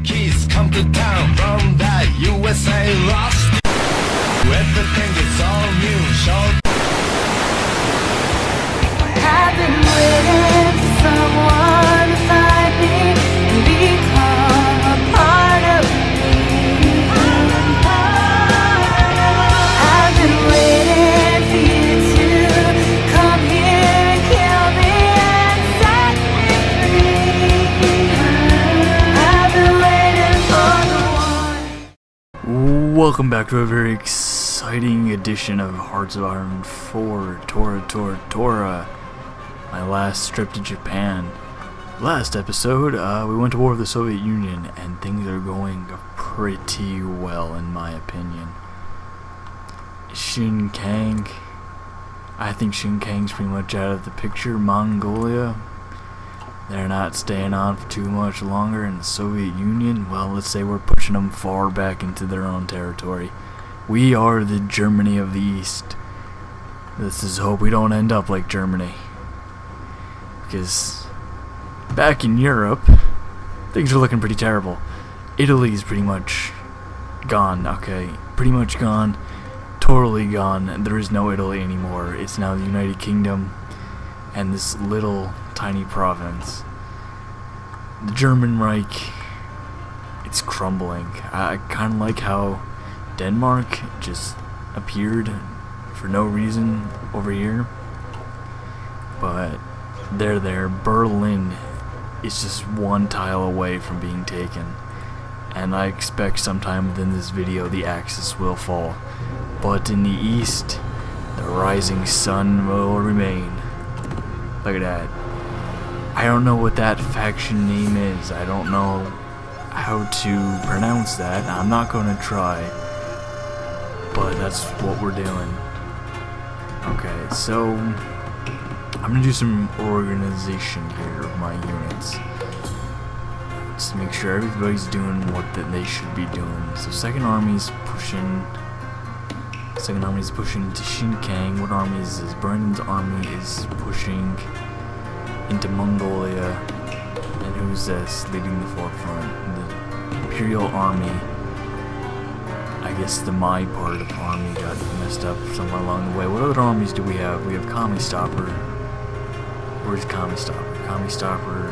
Kids come to town from the USA lost. Everything is all new. Show. I've been waiting for someone to find me and become a part of me. I've been waiting for you to come here and kill me and set me free. I've been waiting for the one. Welcome back to a very exciting edition of Hearts of Iron 4 Tora. My last trip to Japan. Last episode, we went to war with the Soviet Union, and things are going pretty well in my opinion. Shinkang, I think Shinkang's pretty much out of the picture. Mongolia, they're not staying on for too much longer, and the Soviet Union, well, let's say we're pushing them far back into their own territory. We are the Germany of the East. This is hope we don't end up like Germany. Because back in Europe, things are looking pretty terrible. Italy's pretty much gone, okay? Pretty much gone. Totally gone. There is no Italy anymore. It's now the United Kingdom and this little tiny province. The German Reich, it's crumbling. I kind of like how Denmark just appeared for no reason over here. But they're there. Berlin is just one tile away from being taken, and I expect sometime within this video the Axis will fall. But in the east, the rising sun will remain. Look at that. I don't know what that faction name is. I don't know how to pronounce that. I'm not gonna try, but that's what we're doing. Okay, so I'm gonna do some organization here of my units, just to make sure everybody's doing what they should be doing. So Second Army's pushing into Shinkang. What army is this? Brandon's army is pushing into Mongolia. And who's this leading the forefront? The Imperial Army. I guess the my part of the army got messed up somewhere along the way. What other armies do we have? We have Kami-Stopper. Where's Kami-Stopper? Kami-Stopper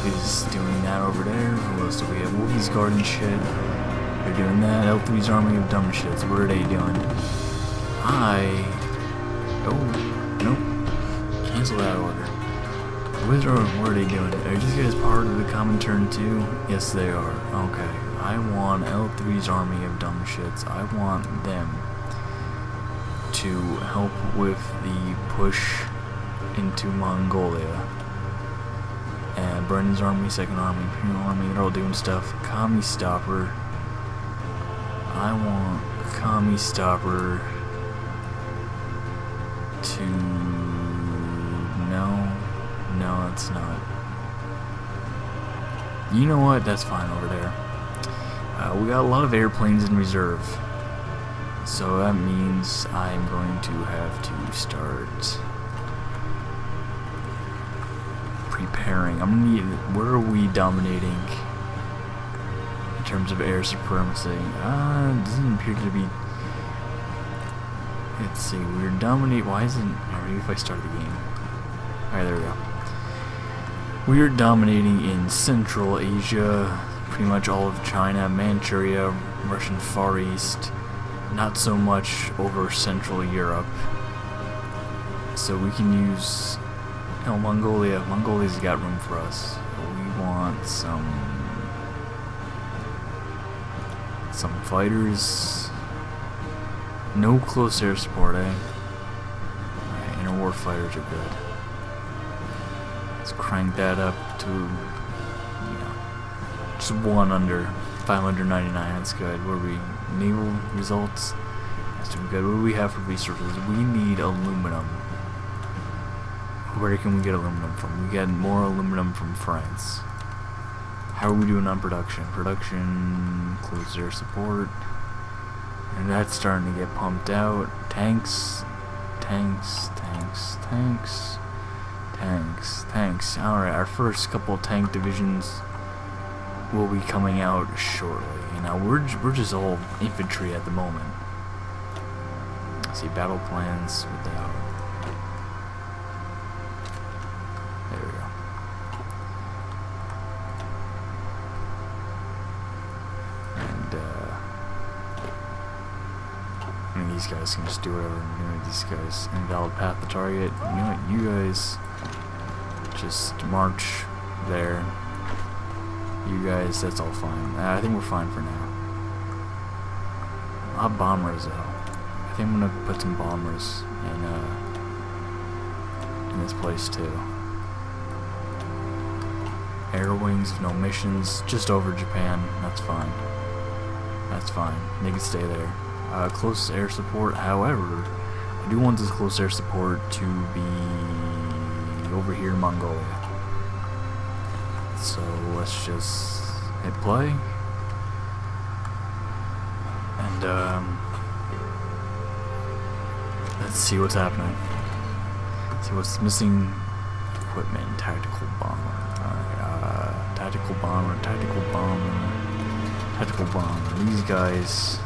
is doing that over there. Who else do we have? Wolfie's Guard and shit. They're doing that. L3's Army of Dumb Shits. What are they doing? Oh, nope. Cancel that order. What are they doing? Are these guys part of the common turn too? Yes, they are. Okay. I want L3's Army of Dumb Shits. I want them to help with the push into Mongolia. And Brendan's army, Second Army, Imperial Army, they're all doing stuff. Kami-Stopper. I want Kami-Stopper to... No, it's not. You know what? That's fine over there. We got a lot of airplanes in reserve. So that means I'm going to have to start preparing. I'm gonna need. Where are we dominating in terms of air supremacy? Doesn't appear to be. Let's see. We're dominating. Why isn't? Or maybe if I start the game. Alright, there we go. We are dominating in Central Asia, pretty much all of China, Manchuria, Russian Far East. Not so much over Central Europe. So we can use. No, Mongolia. Mongolia's got room for us. We want some fighters. No close air support, eh? Alright, interwar fighters are good. Let's crank that up to, just one under 599. That's good. What are we? Naval results. That's doing good. What do we have for resources? We need aluminum. Where can we get aluminum from? We get more aluminum from France. How are we doing on production? Production, close air support. And that's starting to get pumped out. Tanks. Alright, our first couple tank divisions will be coming out shortly. Now we're just all infantry at the moment. See battle plans without. There we go. And I mean, these guys can just do whatever. You know, these guys invalid path to target. You know what? You guys just march there. You guys, that's all fine. I think we're fine for now. I'll have bombers though. I think I'm gonna put some bombers in this place too. Air wings, no missions, just over Japan. That's fine. That's fine. They can stay there. Close air support. However, I do want this close air support to be over here in Mongolia. So let's just hit play, and let's see what's happening. See what's missing. Equipment, tactical bomber. Alright, tactical bomber, tactical bomber, tactical bomber. These guys,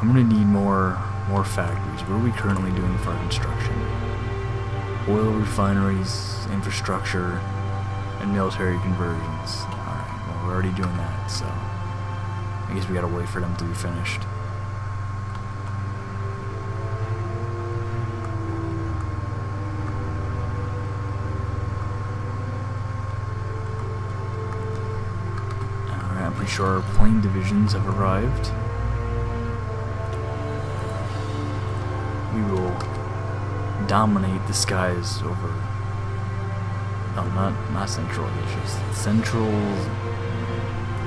I'm gonna need more factories. What are we currently doing for our construction? Oil refineries, infrastructure, and military conversions. Alright, well, we're already doing that, so I guess we gotta wait for them to be finished. Alright, I'm pretty sure our plane divisions have arrived. We will dominate the skies over. No, not Central Asia. Just Central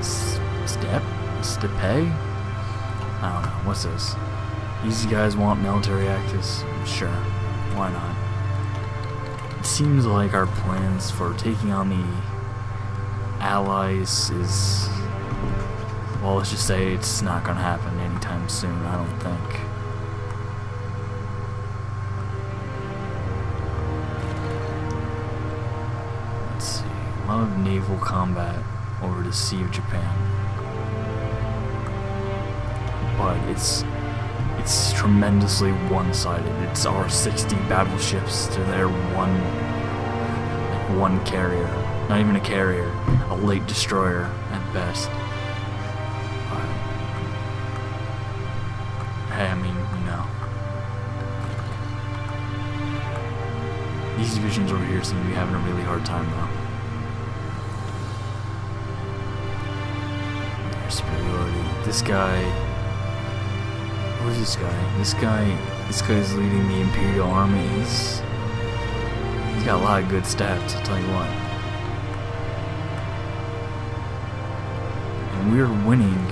Steppe? I don't know. What's this? These guys want military access? Sure. Why not? It seems like our plans for taking on the Allies is... well, let's just say it's not gonna happen anytime soon, I don't think. A lot of naval combat over the Sea of Japan, but it's tremendously one-sided. It's our 60 battleships to their one carrier, not even a carrier, a late destroyer at best. But, hey, I mean, you know, these divisions over here seem to be having a really hard time though. Superiority. This guy. Who's this guy? This guy's leading the Imperial Army. He's got a lot of good stats, I'll tell you what. And we're winning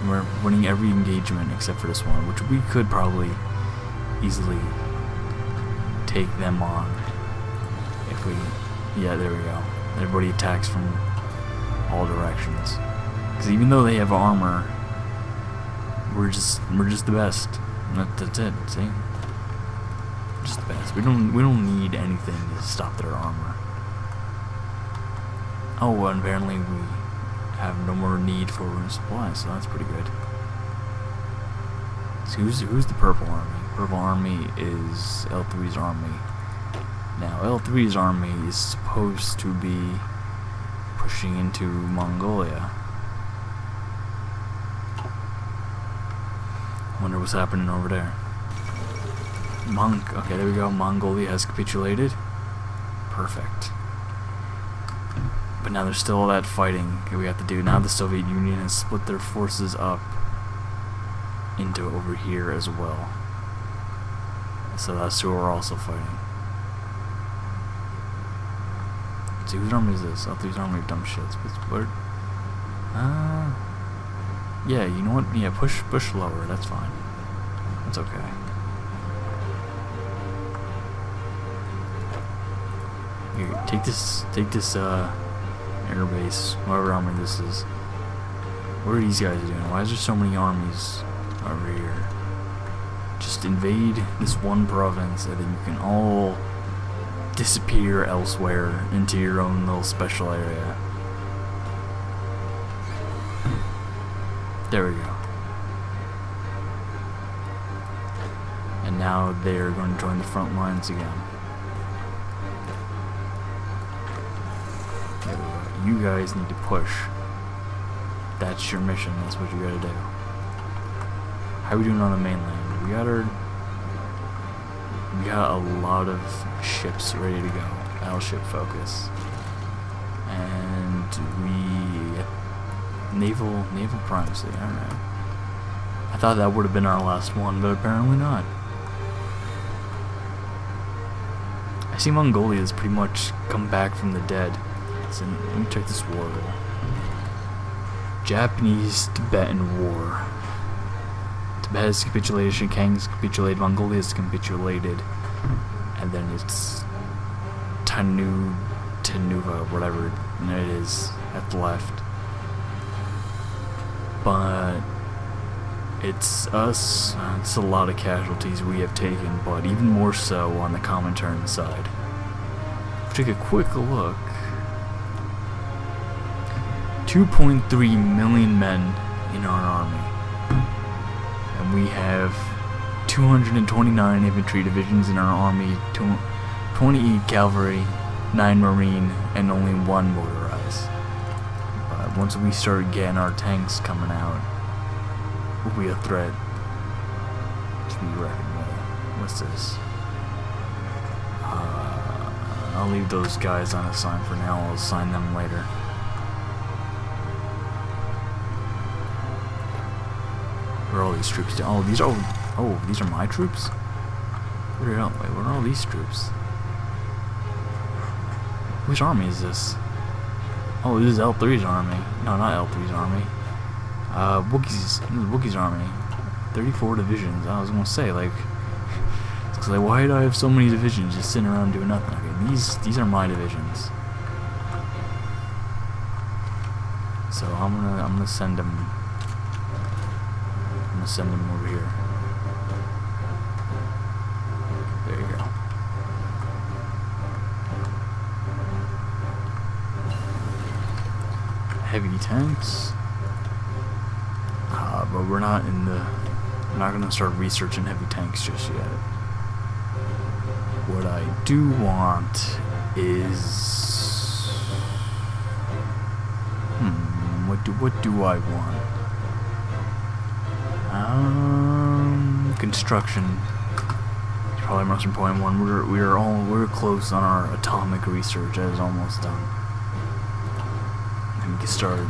we're winning every engagement except for this one, which we could probably easily take them on if we, yeah, there we go. Everybody attacks from all directions. Because even though they have armor, we're just the best. That's it. See, just the best. We don't need anything to stop their armor. Oh, well, apparently we have no more need for supplies, so that's pretty good. So who's the Purple Army? Purple Army is L3's army. Now L3's army is supposed to be pushing into Mongolia. Wonder what's happening over there. Okay, there we go. Mongolia has capitulated. Perfect. But now there's still all that fighting that we have to do. Now the Soviet Union has split their forces up into over here as well. So that's who we're also fighting. Let's see, whose army is this? Oh, these army of dumb shits. But yeah, you know what? Yeah, push lower. That's fine. That's okay. Here, take this air base, whatever army this is. What are these guys doing? Why is there so many armies over here? Just invade this one province, and then you can all disappear elsewhere into your own little special area. There we go. And now they're going to join the front lines again. There we go. You guys need to push. That's your mission. That's what you gotta do. How are we doing on the mainland? We got a lot of ships ready to go. Battleship focus. And naval primacy. Alright. I thought that would have been our last one, but apparently not. I see Mongolia's pretty much come back from the dead. So let me check this war roll. Japanese-Tibetan War. Tibet has capitulated, Shinkang's capitulated, Mongolia's capitulated, and then it's Tanuva, whatever it is, at the left. But it's us, it's a lot of casualties we have taken, but even more so on the Comintern side. Take a quick look. 2.3 million men in our army. And we have 229 infantry divisions in our army, 28 cavalry, 9 marine, and only 1 motorized. But once we start getting our tanks coming out, we'll be a threat to be reckoned with. What's this? I'll leave those guys unassigned for now. I'll assign them later. Where are all these troops? Oh, these are my troops. Where are all these troops? Which army is this? Oh, this is L3's army. No, not L3's army. Wookiee's army. 34 divisions. I was gonna say, like, it's like, why do I have so many divisions just sitting around doing nothing? Okay, these are my divisions. So I'm gonna send them. I'm gonna send them over here. There you go. Heavy tanks. But we're not gonna start researching heavy tanks just yet. What I do want is what do I want? Construction. It's probably the most important one. We're close on our atomic research. That is almost done. And we can start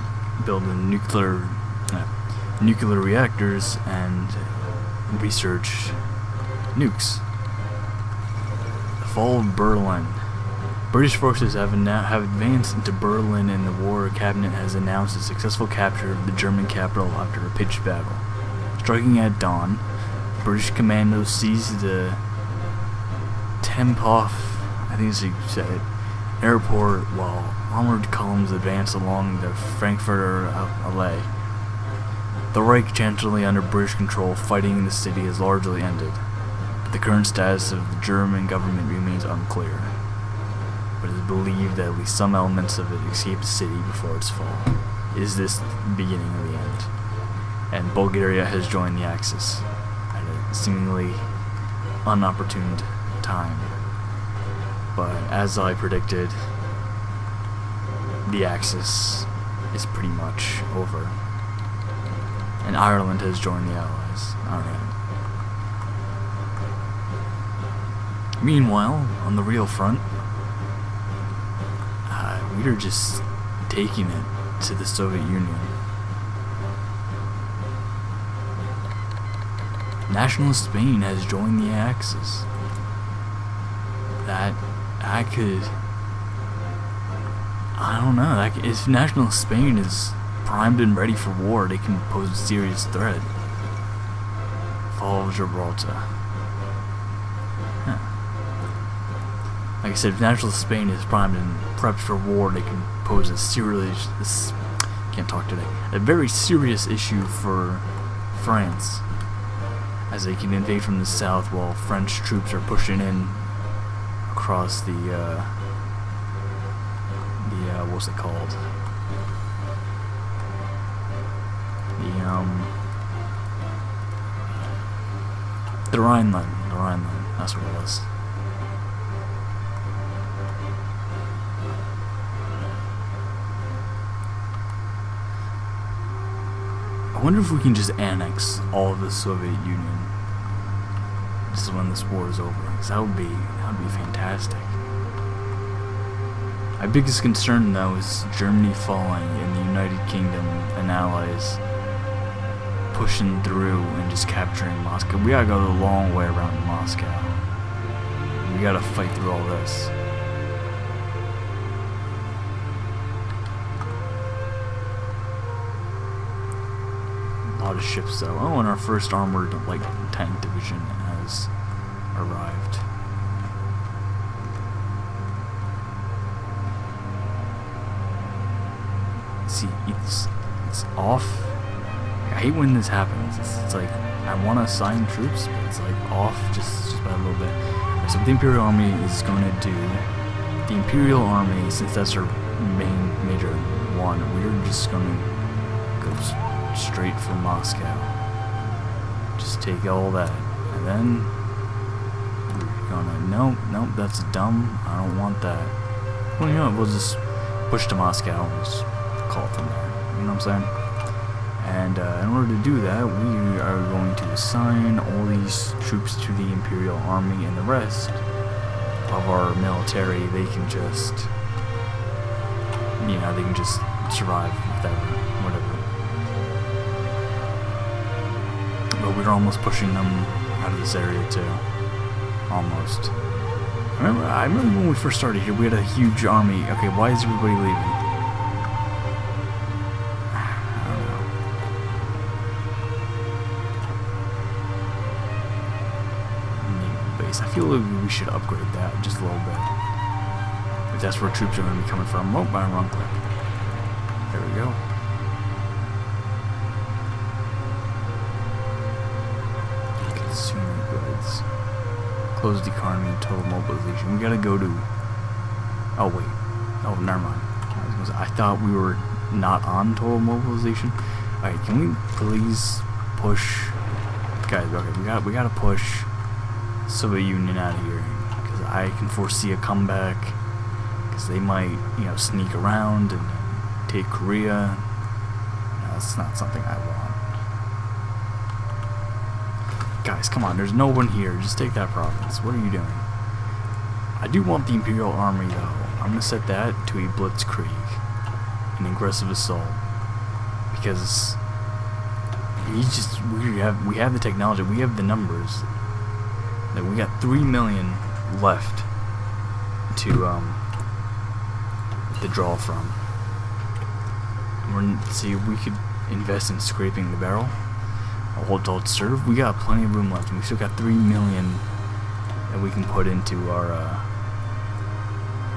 building nuclear reactors and research nukes. The fall of Berlin. British forces have advanced into Berlin, and the War Cabinet has announced a successful capture of the German capital after a pitched battle. Striking at dawn, British commandos seized the Temphof, I think you said it, airport, while armored columns advanced along the Frankfurter Allee. The Reich, chancellorly under British control, fighting in the city has largely ended. The current status of the German government remains unclear, but it is believed that at least some elements of it escaped the city before its fall. Is this the beginning of the end? And Bulgaria has joined the Axis at a seemingly unopportune time. But as I predicted, the Axis is pretty much over. And Ireland has joined the Allies. Alright. Meanwhile, on the real front, we are just taking it to the Soviet Union. Nationalist Spain has joined the Axis. I don't know. If Nationalist Spain is primed and ready for war, they can pose a serious threat. Fall of Gibraltar. Like I said, if Nationalist Spain is primed and prepped for war, they can pose a very serious issue for France, as they can invade from the south while French troops are pushing in across the what's it called? The Rhineland. The Rhineland. That's what it was. I wonder if we can just annex all of the Soviet Union just when this war is over, because that would be fantastic. My biggest concern though is Germany falling and the United Kingdom and allies pushing through and just capturing Moscow. We gotta go the long way around Moscow. We gotta fight through all this. A lot of ships though. Oh, and our first armored tank division has arrived. See, it's off. I hate when this happens. It's like I want to assign troops, but it's like off just by a little bit. So what the Imperial Army is going to do, the Imperial Army, since that's our major one, we're just going to go straight for Moscow. Just take all that, and then we're gonna nope, that's dumb. I don't want that. Well, you know what, we'll just push to Moscow and just call it from there. You know what I'm saying? And in order to do that, we are going to assign all these troops to the Imperial Army, and the rest of our military, they can just, you know, they can just survive whatever. But we're almost pushing them out of this area too. Almost. I remember when we first started here, we had a huge army. Okay, why is everybody leaving? I feel like we should upgrade that just a little bit. If that's where troops are going to be coming from. Oh, by wrong click. There we go. Consumer goods. Closed economy, total mobilization. We gotta go to... Oh, wait. Oh, never mind. I thought we were not on total mobilization. Alright, can we please push... Guys, okay, we gotta push Soviet Union out of here, because I can foresee a comeback, because they might, you know, sneak around and take Korea. No, that's not something I want. Guys, come on, there's no one here, just take that province. What are you doing? I do want the Imperial Army though. I'm gonna set that to a blitzkrieg, an aggressive assault, because we have the technology, we have the numbers. That we got 3 million left to draw from. See if we could invest in scraping the barrel. Hold serve. We got plenty of room left, and we still got 3 million that we can put into our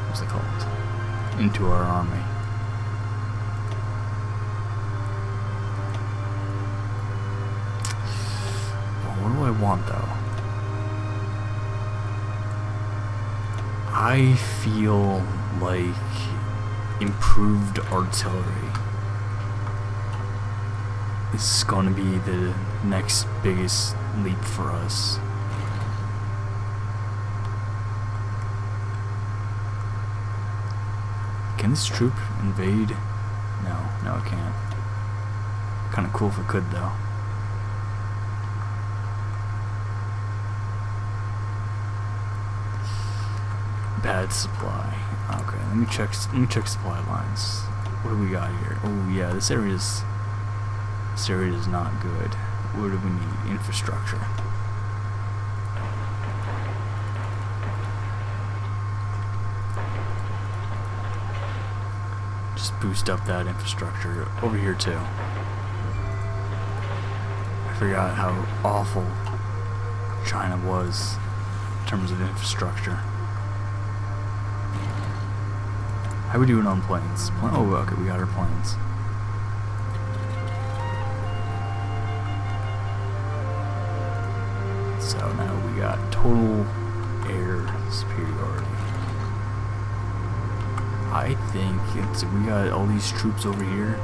what's it called? Into our army. Well, what do I want though? I feel like improved artillery is going to be the next biggest leap for us. Can this troop invade? No, it can't. Kind of cool if it could though. Bad supply. Okay, let me check supply lines. What do we got here? Oh yeah, this area is not good. What do we need? Infrastructure. Just boost up that infrastructure over here too. I forgot how awful China was in terms of infrastructure. How we doing on planes? Oh, okay, we got our planes. So now we got total air superiority. I think we got all these troops over here.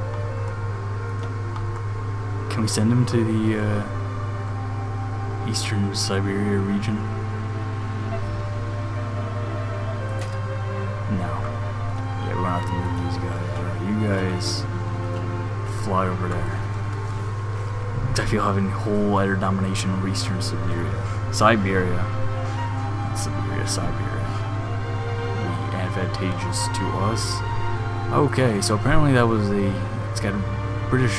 Can we send them to the Eastern Siberia region. No. Yeah, we're gonna have to move these guys. Alright, you guys fly over there. I feel having whole air domination over Eastern Siberia. Siberia. Not Siberia, Siberia. Be advantageous to us. Okay, so apparently that was it's got a British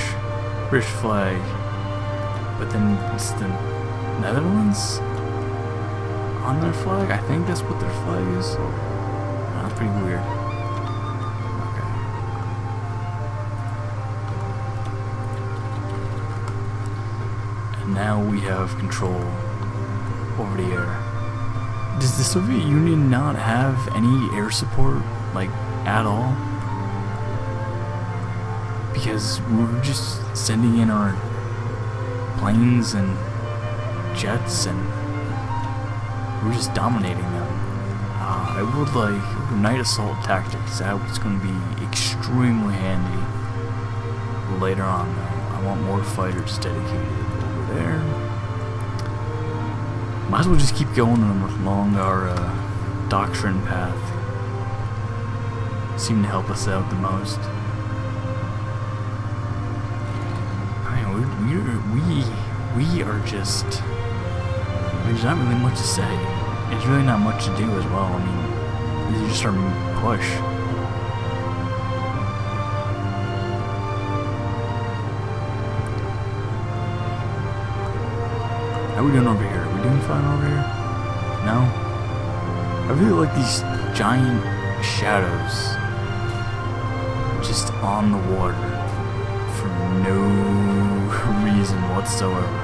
flag. But then it's the Netherlands on their flag? I think that's what their flag is. That's pretty weird. Okay. And now we have control over the air. Does the Soviet Union not have any air support, like, at all? Because we're just sending in our planes and jets and we're just dominating them. I would like night assault tactics. That was going to be extremely handy later on though. I want more fighters dedicated over there. Might as well just keep going along our doctrine path. Seem to help us out the most. We are just. There's not really much to say. There's really not much to do as well. I mean, this is just our push. How are we doing over here? Are we doing fine over here? No? I really like these giant shadows just on the water for no reason whatsoever.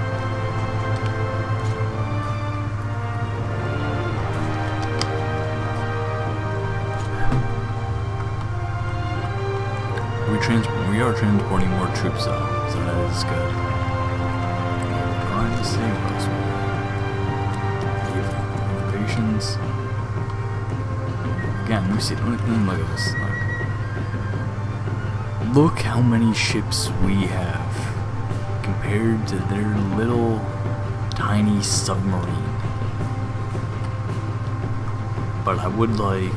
We are transporting more troops though, so that is good. Trying to save us. Patience. Again, let me see. Look at this. Look how many ships we have compared to their little tiny submarine. But I would like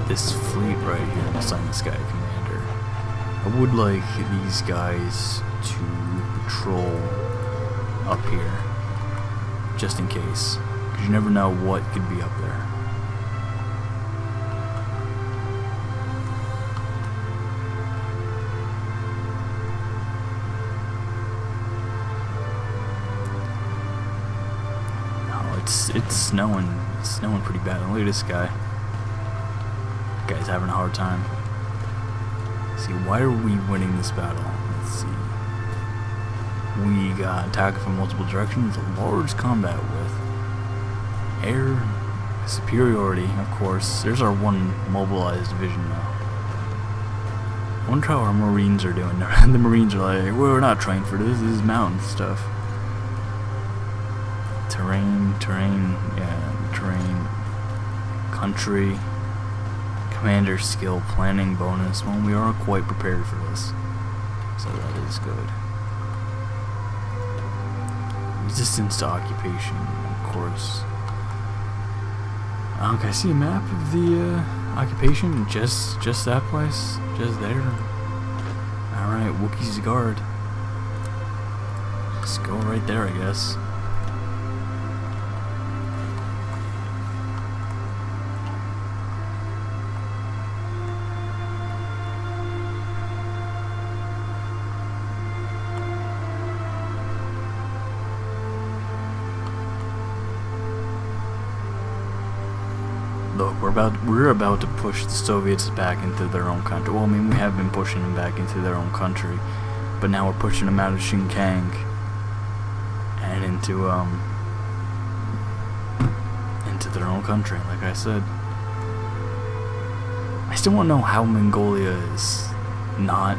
this fleet right here, the Sun Sky Commander. I would like these guys to patrol up here, just in case, because you never know what could be up there. It's snowing. It's snowing pretty bad. And look at this guy. Guy's having a hard time. See, why are we winning this battle? Let's see. We got attack from multiple directions, a large combat with air superiority, of course. There's our one mobilized division now. I wonder how our Marines are doing. The Marines are like, we're not trained for this. This is mountain stuff. Terrain, country, commander skill, planning bonus. Well, we are quite prepared for this, so that is good. Resistance to occupation, of course. Okay, I see a map of the occupation. Just that place, just there. All right, Wookiee's Guard. Let's go right there, I guess. Look, we're about to push the Soviets back into their own country. Well, I mean, we have been pushing them back into their own country, but now we're pushing them out of Xinjiang and into their own country. Like I said, I still want to know how Mongolia is not,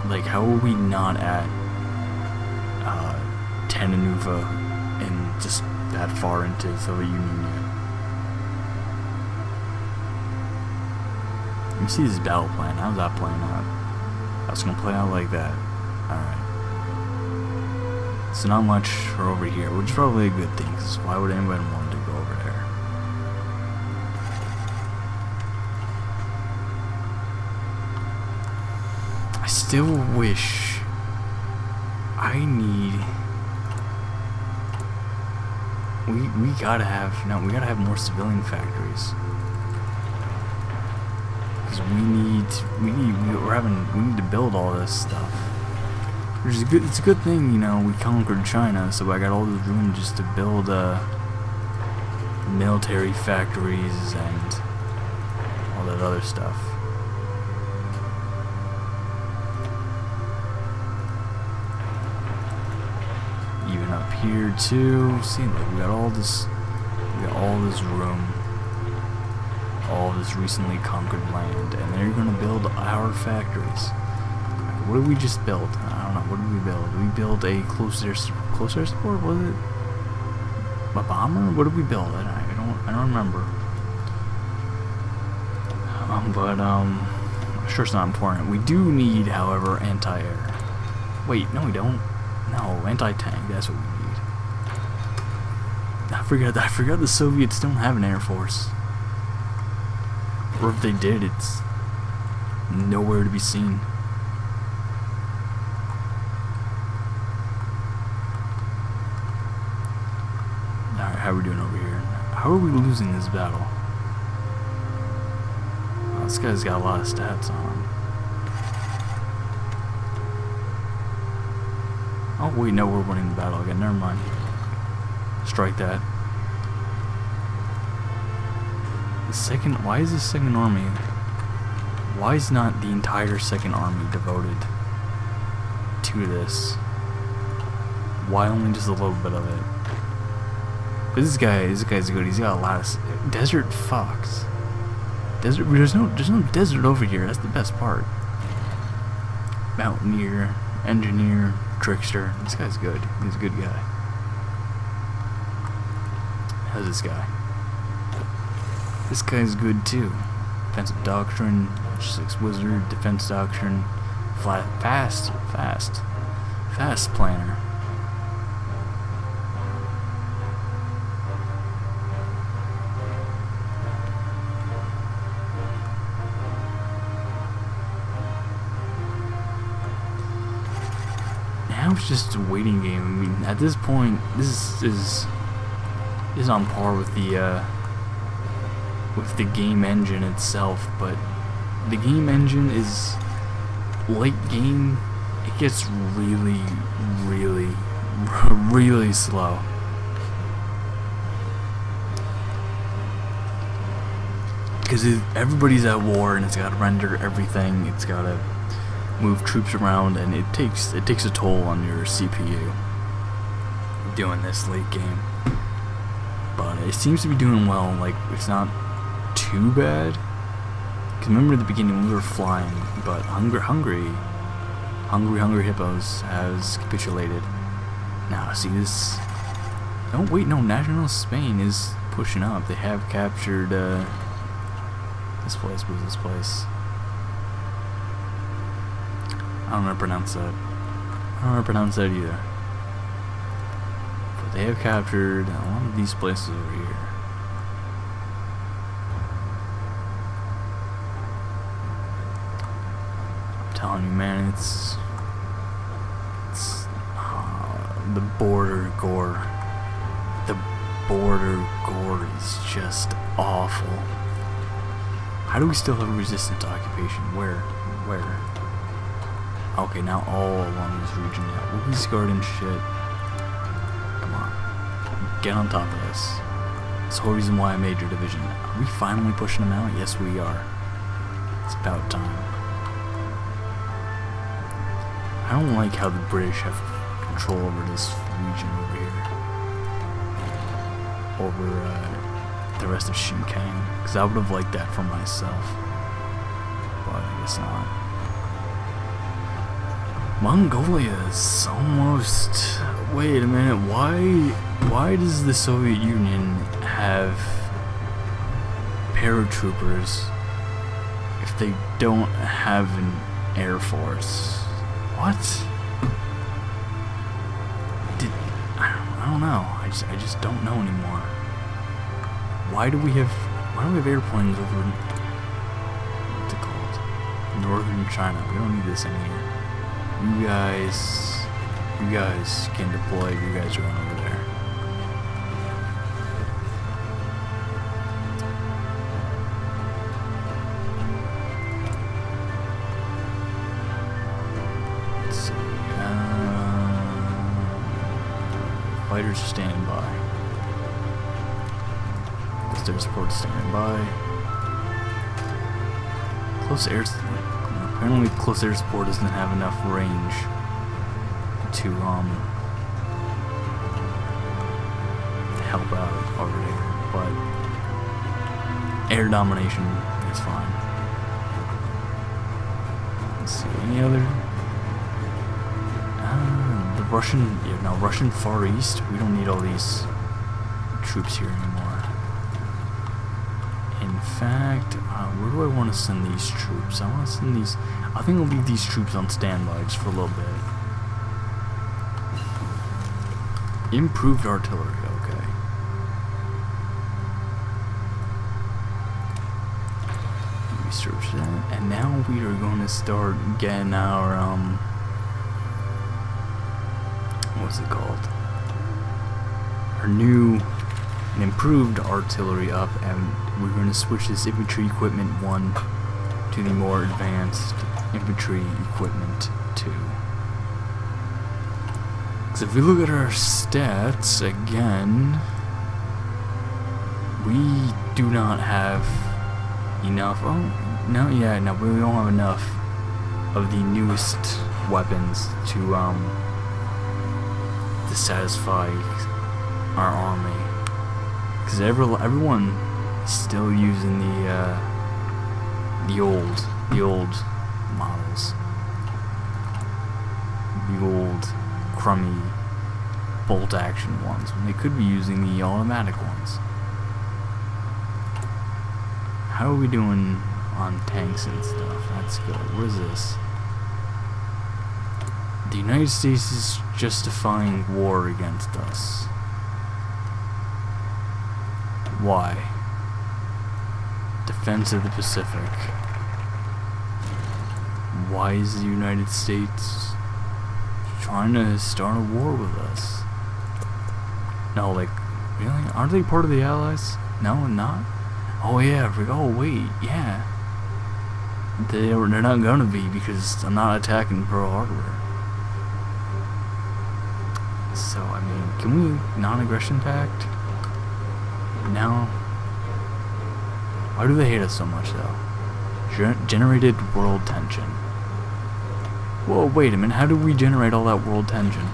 like, how are we not at Tananuva and just that far into the Soviet Union yet? Let me see this battle plan. How's that playing out? I was gonna play out like that. Alright. So not much for over here, which is probably a good thing, because why would anybody want to go over there? I still wish we gotta have more civilian factories. Because we need to build all this stuff. Which is it's a good thing, you know, we conquered China, so I got all this room just to build military factories and all that other stuff. Even up here too. See, like we got all this room, all this recently conquered land, and they're gonna build our factories. What did we just build? I don't know. What did we build? We built a close air support. Was it a bomber? What did we build? I don't remember. I'm sure it's not important. We do need, however, anti-air. Wait, no, we don't. No, anti-tank. That's what we need. I forgot the Soviets don't have an air force. Or if they did, it's nowhere to be seen. Alright, how are we doing over here? How are we losing this battle? Oh, this guy's got a lot of stats on him. Oh wait, no, we're winning the battle again. Never mind. Strike that. Why is the second army? Why is not the entire second army devoted to this? Why only just a little bit of it? But this guy's good. He's got a lot of desert fox. Desert. There's no desert over here. That's the best part. Mountaineer, engineer, trickster. This guy's good. He's a good guy. How's this guy? This guy's good too. Defensive doctrine, 6 wizard, defense doctrine, fast planner. Now it's just a waiting game. I mean, at this point, this is on par with the game engine itself, but the game engine is late game. It gets really slow. Because everybody's at war and it's got to render everything. It's got to move troops around, and it takes a toll on your CPU doing this late game. But it seems to be doing well. Like, it's not too bad. Cause remember at the beginning we were flying, but Hungry Hippos has capitulated. Now see this. Oh wait, no, National Spain is pushing up. They have captured this place. What is this place? I don't know how to pronounce that. I don't know how to pronounce that either. But they have captured a lot of these places over here. Telling you, man, it's the border gore. The border gore is just awful. How do we still have a resistance to occupation? Where? Okay, now all along this region. Yeah, we'll be scarred and shit. Come on, get on top of this. It's the whole reason why I made your division. Are we finally pushing them out? Yes, we are. It's about time. I don't like how the British have control over this region over here. Over the rest of Shinkang. Because I would have liked that for myself. But I guess not. Mongolia is almost... Wait a minute, why does the Soviet Union have paratroopers if they don't have an air force? What? I just don't know anymore. Why do we have airplanes over, what's it called? Northern China. We don't need this in here. You guys can deploy. You guys are over there. Let's see. Fighters are standing by. Close air support standing by. Apparently close air support doesn't have enough range to help out over there, but air domination is fine. Let's see, any other? The Russian Far East. We don't need all these troops here anymore. In fact, where do I want to send these troops? I want to send these. I think I'll leave these troops on standby just for a little bit. Improved artillery, okay. Research that, and now we are going to start getting our what's it called? Our new and improved artillery up, and we're going to switch this infantry equipment 1 to the more advanced infantry equipment 2. So if we look at our stats again, we do not have enough. Oh no, yeah, no, we don't have enough of the newest weapons to satisfy our army, because everyone is still using the old models, the old crummy bolt action ones, when they could be using the automatic ones. How are we doing on tanks and stuff? That's good. What is this? The United States is justifying war against us. Why? Defense of the Pacific. Why is the United States trying to start a war with us? No, like, really? Aren't they part of the Allies? No, not? Oh yeah, oh wait, yeah. They're not gonna be, because I'm not attacking Pearl Harbor. So, I mean, can we non-aggression pact? No. Why do they hate us so much, though? Generated world tension. Whoa, wait a minute, how did we generate all that world tension?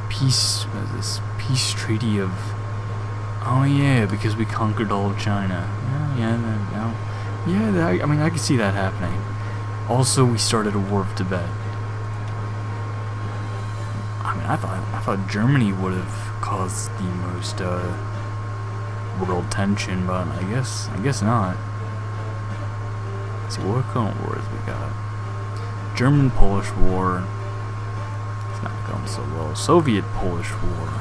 Peace, what is this? Peace treaty of... Oh yeah, because we conquered all of China. I mean, I can see that happening. Also, we started a war of Tibet. I mean, I thought Germany would have caused the most world tension, but I guess not. Let's see, what kind of wars we got? German-Polish War. It's not going so well. Soviet-Polish War.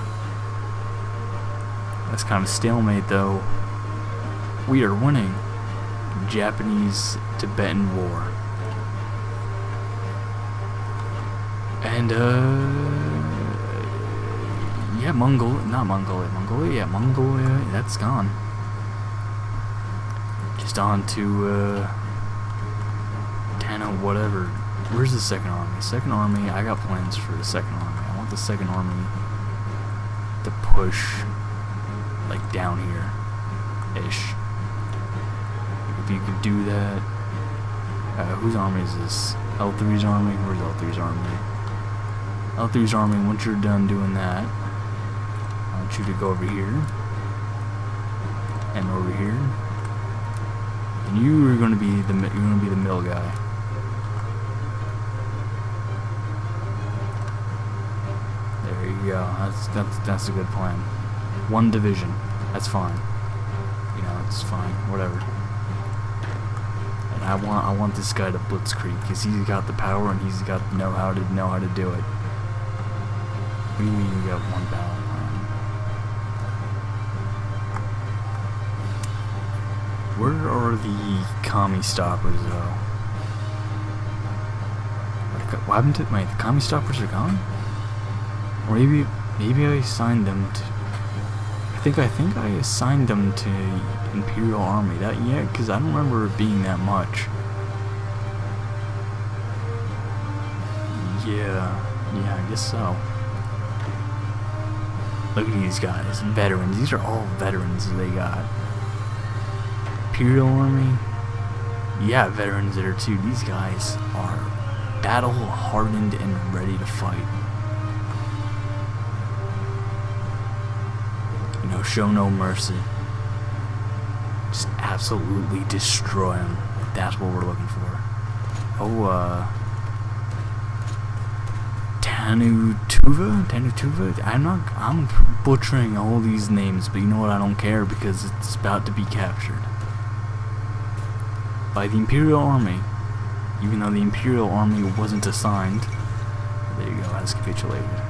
That's kind of a stalemate, though. We are winning. Japanese-Tibetan War. And, yeah, Mongolia, that's gone. Just on to, Tano, whatever. Where's the second army? Second army, I got plans for the second army. I want the second army to push, like, down here-ish. If you could do that. Whose army is this? L3's army? Where's L3's army? L3's army, once you're done doing that, I want you to go over here. And over here. And you are going to be the middle guy. There you go. That's a good plan. One division. That's fine. You know, it's fine. Whatever. And I want this guy to blitzkrieg, because he's got the power and he's got know how to do it. We got one battle plan. Where are the commie stoppers though? What happened to the commie stoppers are gone? Or maybe I assigned them to. I think I assigned them to Imperial Army. Because I don't remember it being that much. Yeah, I guess so. Look at these guys, veterans. These are all veterans they got. Imperial Army, yeah, veterans there too. These guys are battle hardened and ready to fight. You know, show no mercy. Just absolutely destroy them. That's what we're looking for. Oh, Tanutuva? I'm butchering all these names, but you know what, I don't care because it's about to be captured by the Imperial Army, even though the Imperial Army wasn't assigned. There you go, has capitulated.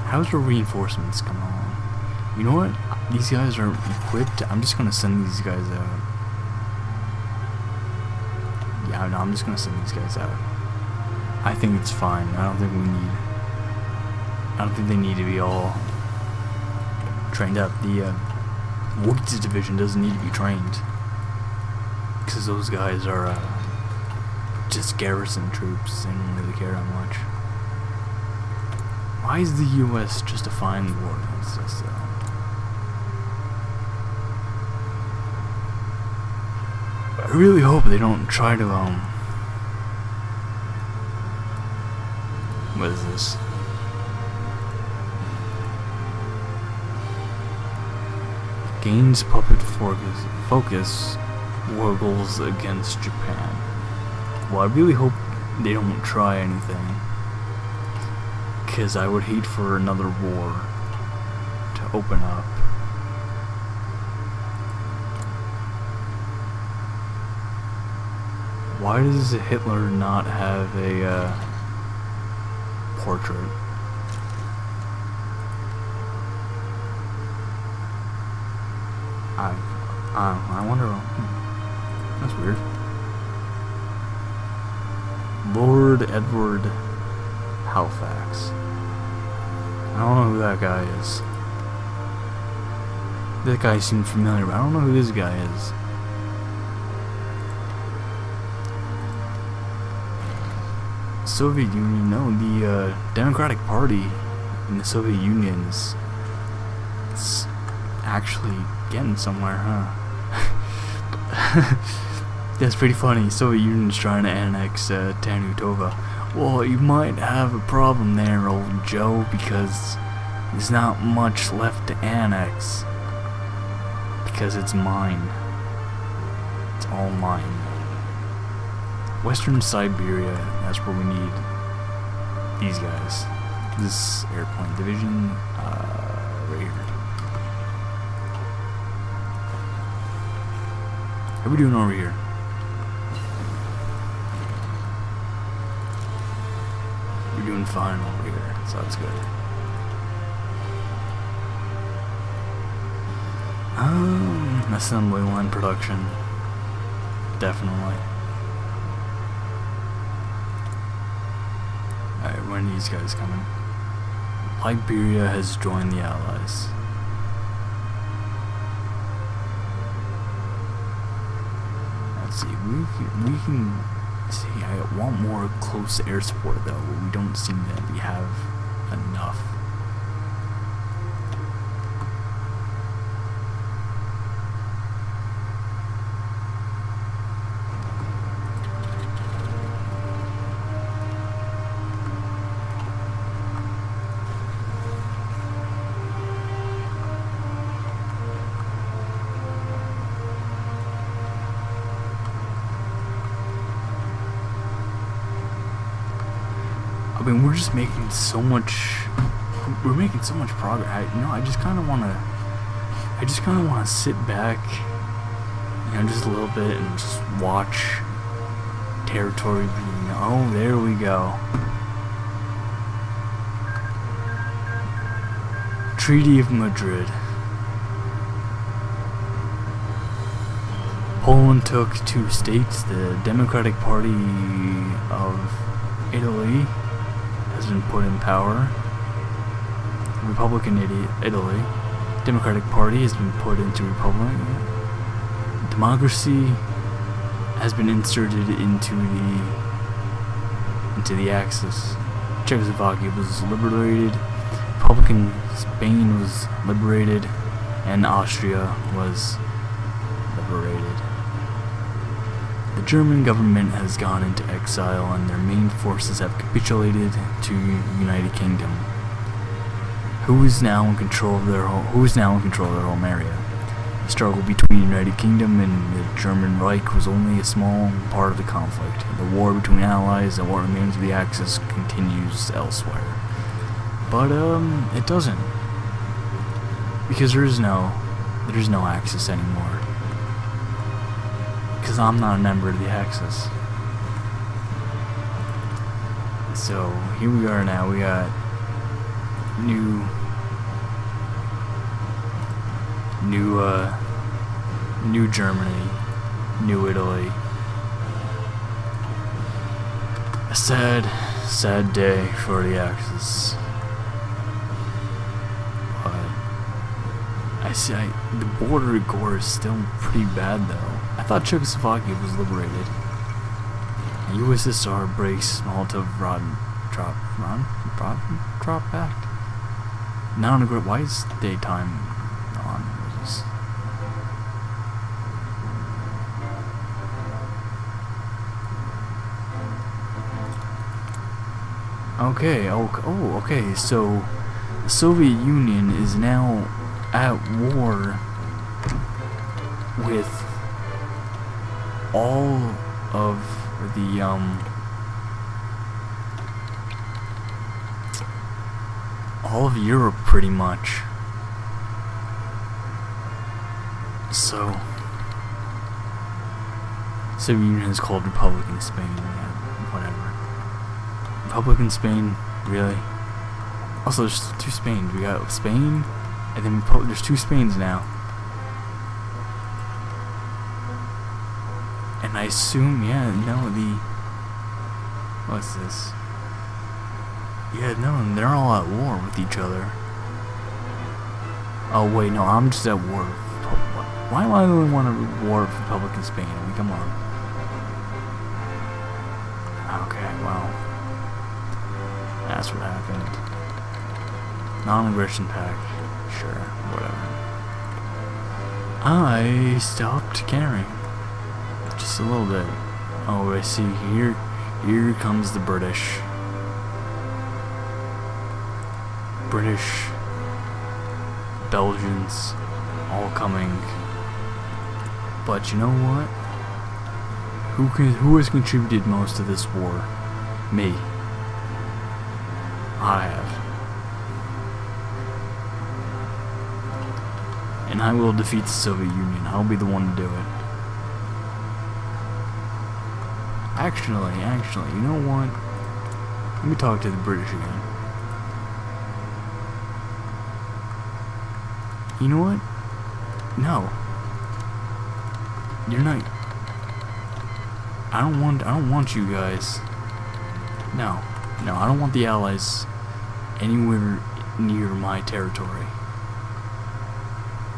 How's the reinforcements coming along? You know what? These guys are equipped. I'm just gonna send these guys out. Yeah, no, I'm just gonna send these guys out. I think it's fine. I don't think they need to be all trained up. The Wookiees division doesn't need to be trained because those guys are just garrison troops. They don't really care that much. Why is the U.S. justifying the war against us, though? I really hope they don't try to, what is this? Gains puppet focus warbles against Japan. Well, I really hope they don't try anything, because I would hate for another war to open up. Why does Hitler not have a portrait? I wonder. That's weird. Lord Edward Halifax. I don't know who that guy is. That guy seems familiar, but I don't know who this guy is. Soviet Union, no, the Democratic Party in the Soviet Union is actually getting somewhere, huh? That's pretty funny. Soviet Union's trying to annex Tanutova. Well, you might have a problem there, old Joe, because there's not much left to annex. Because it's mine. It's all mine. Western Siberia, that's where we need these guys. This airplane division, right here. How are we doing over here? We're doing fine over here, so that's good. Assembly line production. Definitely. Alright, when are these guys coming? Liberia has joined the Allies. Let's see, we can see, I want more close air support though, we don't seem to have enough. I mean, we're just making so much. We're making so much progress. I just kind of want to sit back just a little bit, and just watch territory being. Oh, there we go. Treaty of Madrid. Poland took 2 states. The Democratic Party of Italy has been put in power. Republican Italy. Democratic Party has been put into Republic. Democracy has been inserted into the Axis. Czechoslovakia was liberated. Republican Spain was liberated, and Austria was liberated. The German government has gone into exile, and their main forces have capitulated to United Kingdom, who is now in control of their home area. The struggle between United Kingdom and the German Reich was only a small part of the conflict. The war between allies and what remains of the Axis continues elsewhere. But it doesn't, because there's no Axis anymore. Because I'm not a member of the Axis. So here we are now. We got New Germany, New Italy. A sad day for the Axis. The border gore is still pretty bad though. I thought Czechoslovakia was liberated. The USSR breaks Molotov-Ribbentrop Pact. Now on a great. Why is daytime on? Okay. Okay. So the Soviet Union is now at war with all of the all of Europe pretty much. So Soviet Union is called Republican Spain. Yeah, whatever. Republican Spain, really? Also, there's 2 Spains. We got Spain, and then there's 2 Spains now. And I assume, what's this? Yeah, no, they're all at war with each other. Oh wait, no, I'm just at war. Why am I the only one at war with Republican Spain? I mean, come on. Okay, well, that's what happened. Non-aggression pact, sure, whatever. I stopped caring. Just a little bit. Oh, I see. Here comes the British. Belgians, all coming. But you know what? Who has contributed most to this war? Me. I have. And I will defeat the Soviet Union. I'll be the one to do it. Actually, you know what? Let me talk to the British again. You know what? No. You're not. I don't want you guys. No, I don't want the Allies anywhere near my territory.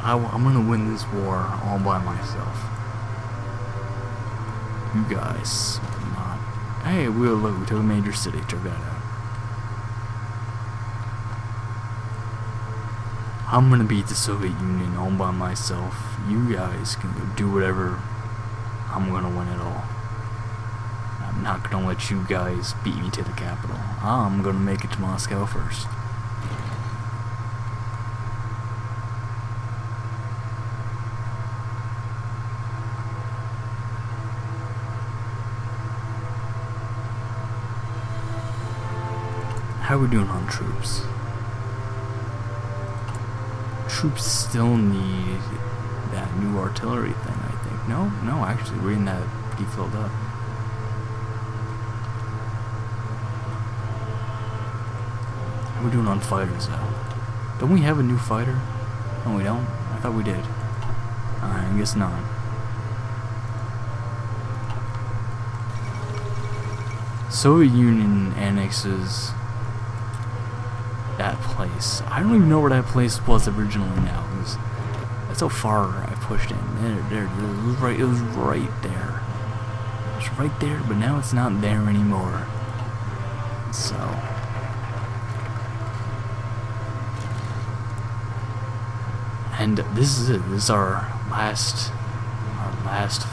I'm gonna win this war all by myself. You guys, not. Hey, look, we took a major city. Check that out. I'm gonna beat the Soviet Union all by myself. You guys can go do whatever. I'm gonna win it all. I'm not gonna let you guys beat me to the capital. I'm gonna make it to Moscow first. How are we doing on troops? Troops still need that new artillery thing, I think. No, actually, we're in that pretty filled up. How are we doing on fighters, though? Don't we have a new fighter? No, we don't? I thought we did. I guess not. Soviet Union annexes that place. I don't even know where that place was originally now. That's how far I pushed in. There, it was right there. It was right there, but now it's not there anymore. So, and this is it. This is our last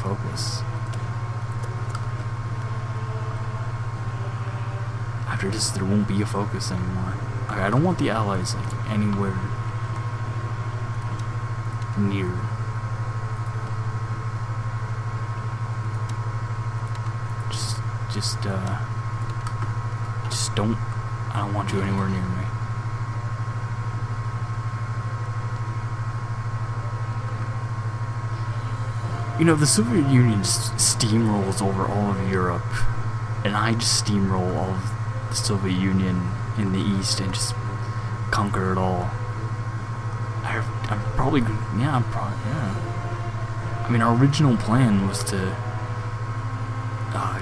focus. After this, there won't be a focus anymore. I don't want the Allies like anywhere near. Just don't. I don't want you anywhere near me. You know, the Soviet Union steamrolls over all of Europe, and I just steamroll all of the Soviet Union in the East and just conquer it all. I'm probably, yeah. I mean, our original plan was to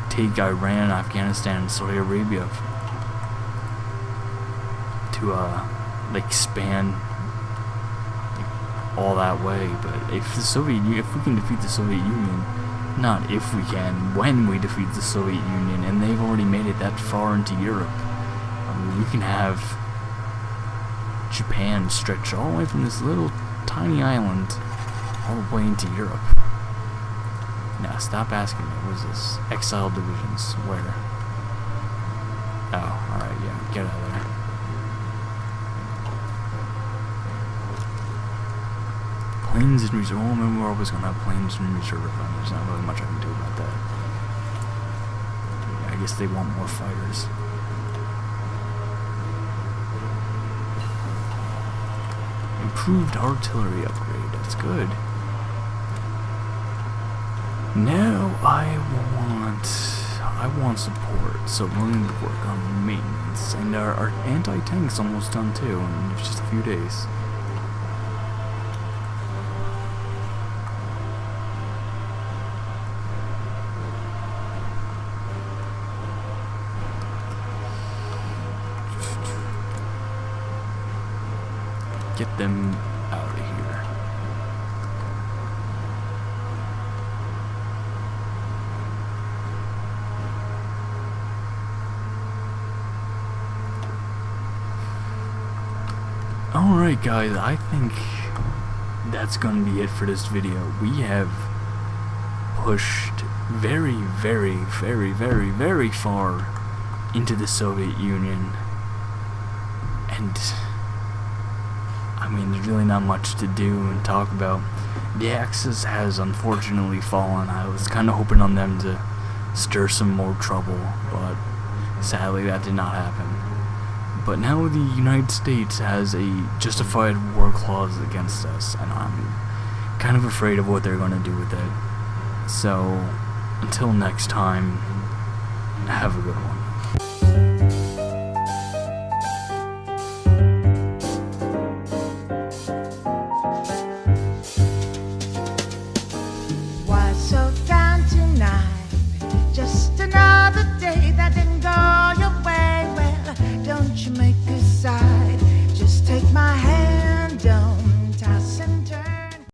take Iran, Afghanistan, and Saudi Arabia to like span all that way. But if we can defeat the Soviet Union, not if we can, when we defeat the Soviet Union, and they've already made it that far into Europe, I mean, we can have Japan stretch all the way from this little tiny island all the way into Europe. Now stop asking me, what is this? Exiled divisions, where? Oh, alright, yeah, get out of there. Planes in reserve. Oh, remember, we're always gonna have planes in reserve. There's not really much I can do about that. Yeah, I guess they want more fighters. Improved artillery upgrade. That's good. Now I want support. So we're going to work on maintenance, and our anti-tank's almost done too, in just a few days. Get them out of here. Alright guys, I think that's gonna be it for this video. We have pushed very, very, very, very, very far into the Soviet Union, and I mean, there's really not much to do and talk about. The Axis has unfortunately fallen. I was kind of hoping on them to stir some more trouble, but sadly that did not happen. But now the United States has a justified war clause against us, and I'm kind of afraid of what they're going to do with it. So, until next time, have a good one.